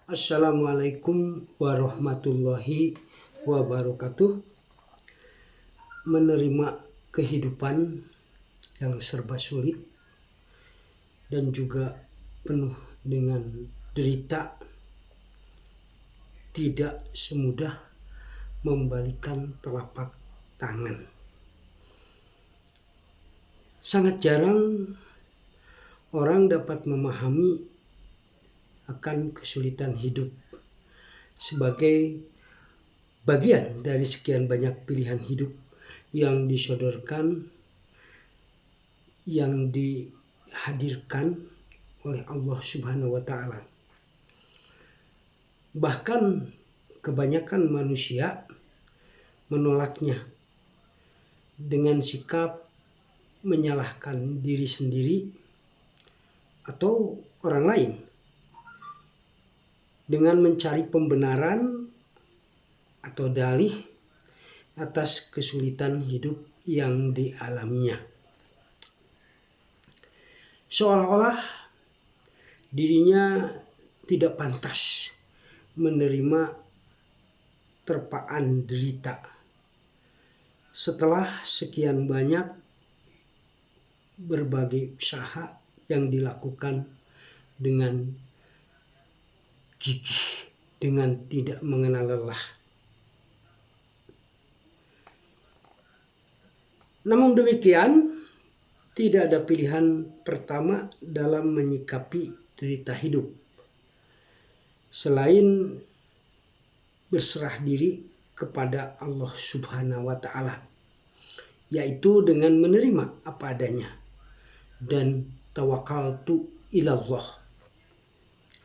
Assalamualaikum warahmatullahi wabarakatuh. Menerima kehidupan yang serba sulit dan juga penuh dengan derita tidak semudah membalikan telapak tangan. Sangat jarang orang dapat memahami akan kesulitan hidup sebagai bagian dari sekian banyak pilihan hidup yang disodorkan, yang dihadirkan oleh Allah Subhanahu wa Ta'ala. Bahkan kebanyakan manusia menolaknya dengan sikap menyalahkan diri sendiri atau orang lain, dengan mencari pembenaran atau dalih atas kesulitan hidup yang dialaminya. Seolah-olah dirinya tidak pantas menerima terpaan derita setelah sekian banyak berbagai usaha yang dilakukan dengan gigih, dengan tidak mengenal lelah. Namun demikian, tidak ada pilihan pertama dalam menyikapi derita hidup selain berserah diri kepada Allah Subhanahu wa Ta'ala, yaitu dengan menerima apa adanya dan tawakaltu ilallah,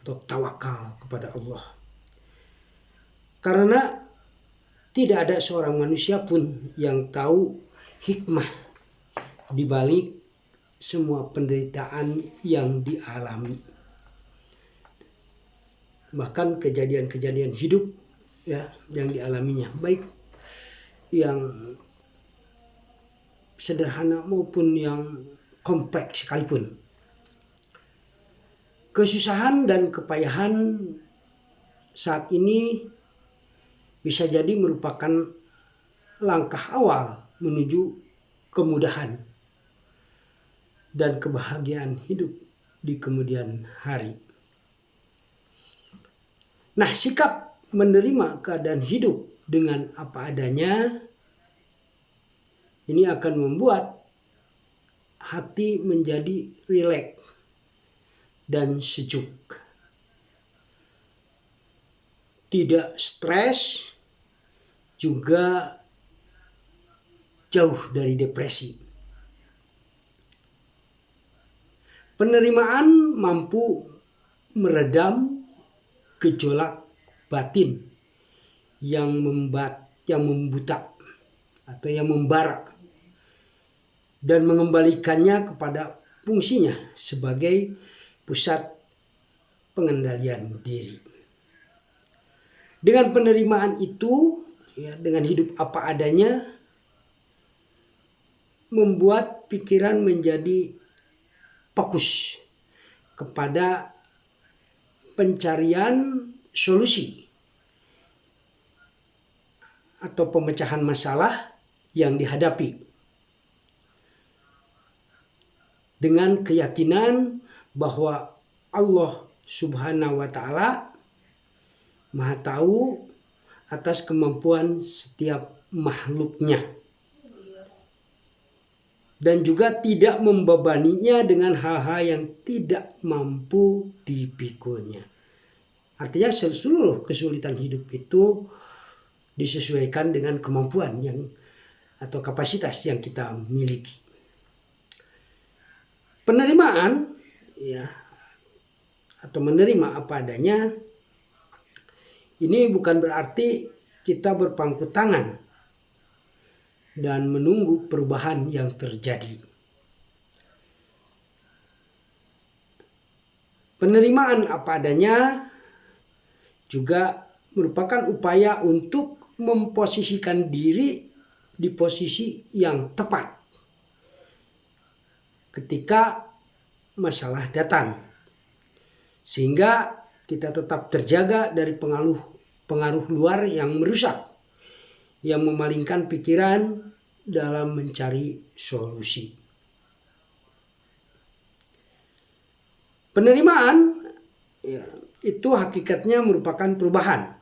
atau tawakal kepada Allah. Karena tidak ada seorang manusia pun yang tahu hikmah di balik semua penderitaan yang dialami. Bahkan kejadian-kejadian hidup yang dialaminya, baik yang sederhana maupun yang kompleks sekalipun. Kesusahan dan kepayahan saat ini bisa jadi merupakan langkah awal menuju kemudahan dan kebahagiaan hidup di kemudian hari. Nah, sikap menerima keadaan hidup dengan apa adanya ini akan membuat hati menjadi rileks dan sejuk, tidak stres, juga jauh dari depresi. Penerimaan mampu meredam gejolak batin yang membuta atau yang membara dan mengembalikannya kepada fungsinya sebagai pusat pengendalian diri. Dengan penerimaan itu, dengan hidup apa adanya, membuat pikiran menjadi fokus kepada pencarian solusi atau pemecahan masalah yang dihadapi, dengan keyakinan bahwa Allah Subhanahu wa Ta'ala Maha tahu atas kemampuan setiap makhluknya, dan juga tidak membebaninya dengan hal-hal yang tidak mampu dipikunya. Artinya seluruh kesulitan hidup itu disesuaikan dengan kemampuan atau kapasitas yang kita miliki. Penerimaan atau menerima apa adanya ini bukan berarti kita berpangku tangan dan menunggu perubahan yang terjadi. Penerimaan apa adanya juga merupakan upaya untuk memposisikan diri di posisi yang tepat ketika masalah datang, sehingga kita tetap terjaga dari pengaruh luar yang merusak, yang memalingkan pikiran dalam mencari solusi. Penerimaan itu hakikatnya merupakan perubahan.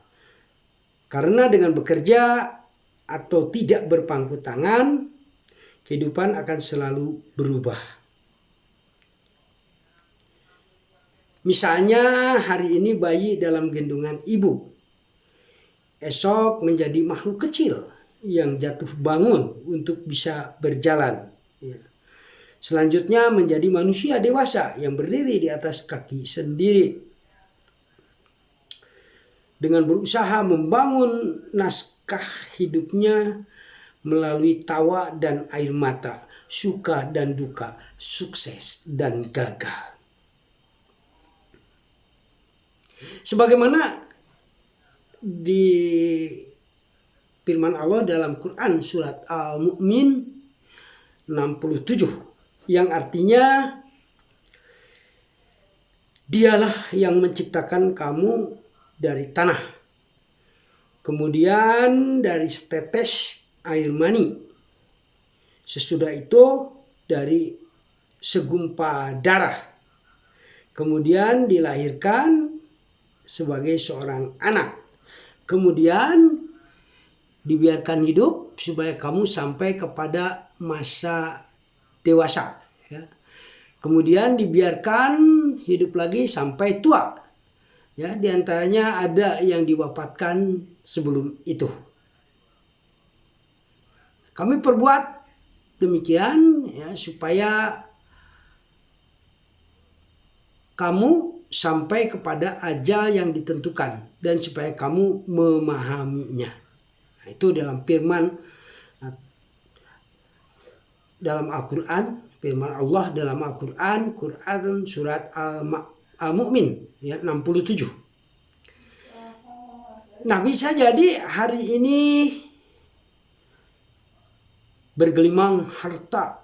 Karena dengan bekerja atau tidak berpangku tangan, kehidupan akan selalu berubah. Misalnya hari ini bayi dalam gendongan ibu, esok menjadi makhluk kecil yang jatuh bangun untuk bisa berjalan. Selanjutnya menjadi manusia dewasa yang berdiri di atas kaki sendiri. Dengan berusaha membangun naskah hidupnya melalui tawa dan air mata, suka dan duka, sukses dan gagal. Sebagaimana di firman Allah dalam Quran surat Al-Mu'min 67 yang artinya Dialah yang menciptakan kamu dari tanah, kemudian dari setetes air mani, sesudah itu dari segumpal darah, kemudian dilahirkan sebagai seorang anak, kemudian dibiarkan hidup supaya kamu sampai kepada masa dewasa, ya. Kemudian dibiarkan hidup lagi sampai tua, ya. Diantaranya ada yang diwafatkan sebelum itu. Kami perbuat demikian, ya, supaya kamu sampai kepada ajal yang ditentukan dan supaya kamu memahaminya. Nah, itu dalam firman dalam Al-Quran, firman Allah dalam Al-Quran, Quran surat Al-Mu'min ya 67. Nah, bisa jadi hari ini bergelimang harta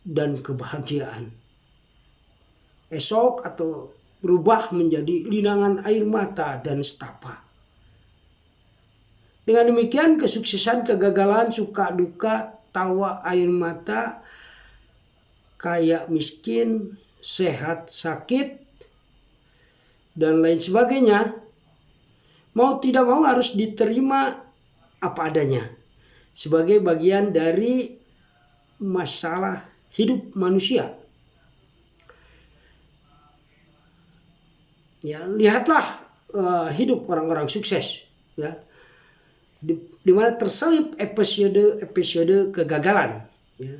dan kebahagiaan. Esok atau berubah menjadi linangan air mata dan setapak. Dengan demikian kesuksesan, kegagalan, suka duka, tawa, air mata, kaya miskin, sehat sakit, dan lain sebagainya, mau tidak mau harus diterima apa adanya sebagai bagian dari masalah hidup manusia. Ya, lihatlah hidup orang-orang sukses, ya, di mana terselip episode kegagalan. Ya.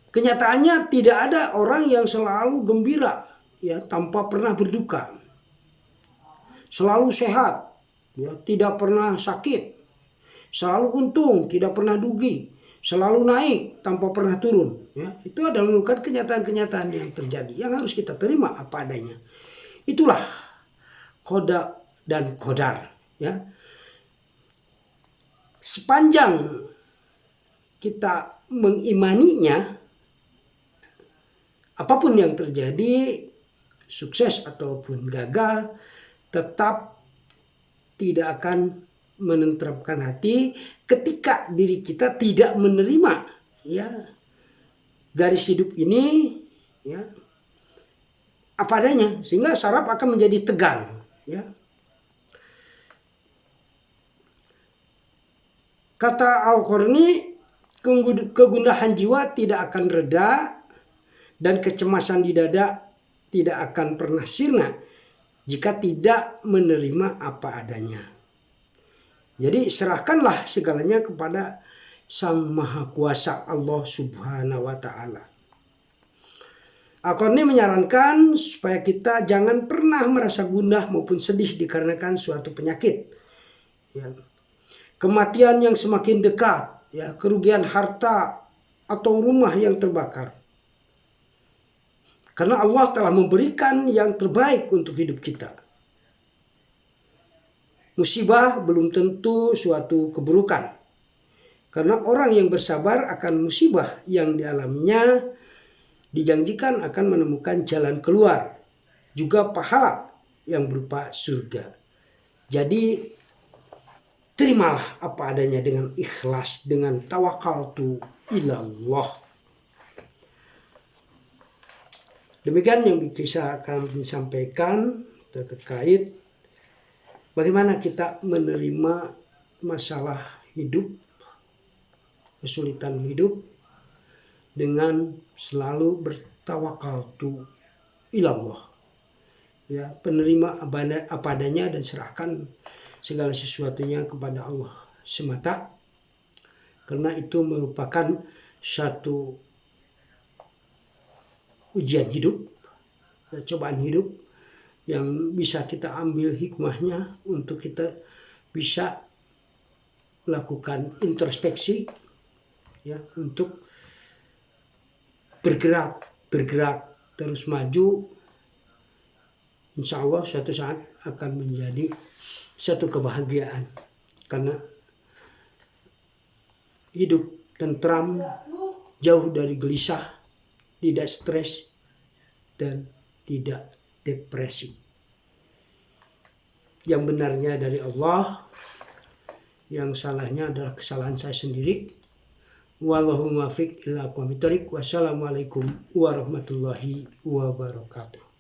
Kenyataannya tidak ada orang yang selalu gembira, ya, tanpa pernah berduka, selalu sehat, ya, tidak pernah sakit, selalu untung, tidak pernah dugi, selalu naik tanpa pernah turun. Ya, itu adalah merupakan kenyataan-kenyataan yang terjadi yang harus kita terima apa adanya. Itulah qada dan qadar. Ya. Sepanjang kita mengimaninya, apapun yang terjadi, sukses ataupun gagal, tetap tidak akan menenteramkan hati ketika diri kita tidak menerima, ya, garis hidup ini, ya, apa adanya, sehingga saraf akan menjadi tegang, ya. Kata Al-Qarni, kegundahan jiwa tidak akan reda dan kecemasan di dada tidak akan pernah sirna jika tidak menerima apa adanya. Jadi serahkanlah segalanya kepada Sang Maha Kuasa Allah Subhanahu wa Ta'ala. Al-Qarni menyarankan supaya kita jangan pernah merasa gundah maupun sedih dikarenakan suatu penyakit, ya, kematian yang semakin dekat, ya, kerugian harta atau rumah yang terbakar. Karena Allah telah memberikan yang terbaik untuk hidup kita. Musibah belum tentu suatu keburukan. Karena orang yang bersabar akan musibah yang dialaminya dijanjikan akan menemukan jalan keluar juga pahala yang berupa surga. Jadi terimalah apa adanya dengan ikhlas, dengan tawakaltu ilallah. Demikian yang bisa kami sampaikan terkait bagaimana kita menerima masalah hidup, kesulitan hidup dengan selalu bertawakaltu ilallah. Ya, penerima apa adanya dan serahkan segala sesuatunya kepada Allah semata, karena itu merupakan satu ujian hidup, cobaan hidup yang bisa kita ambil hikmahnya untuk kita bisa melakukan introspeksi, ya, untuk bergerak terus maju. Insya Allah suatu saat akan menjadi satu kebahagiaan, karena hidup tentram, jauh dari gelisah, tidak stres, dan tidak depresi. Yang benarnya dari Allah, yang salahnya adalah kesalahan saya sendiri. Wallahu muwaffiq ila aqwamit thoriq. Wassalamualaikum warahmatullahi wabarakatuh.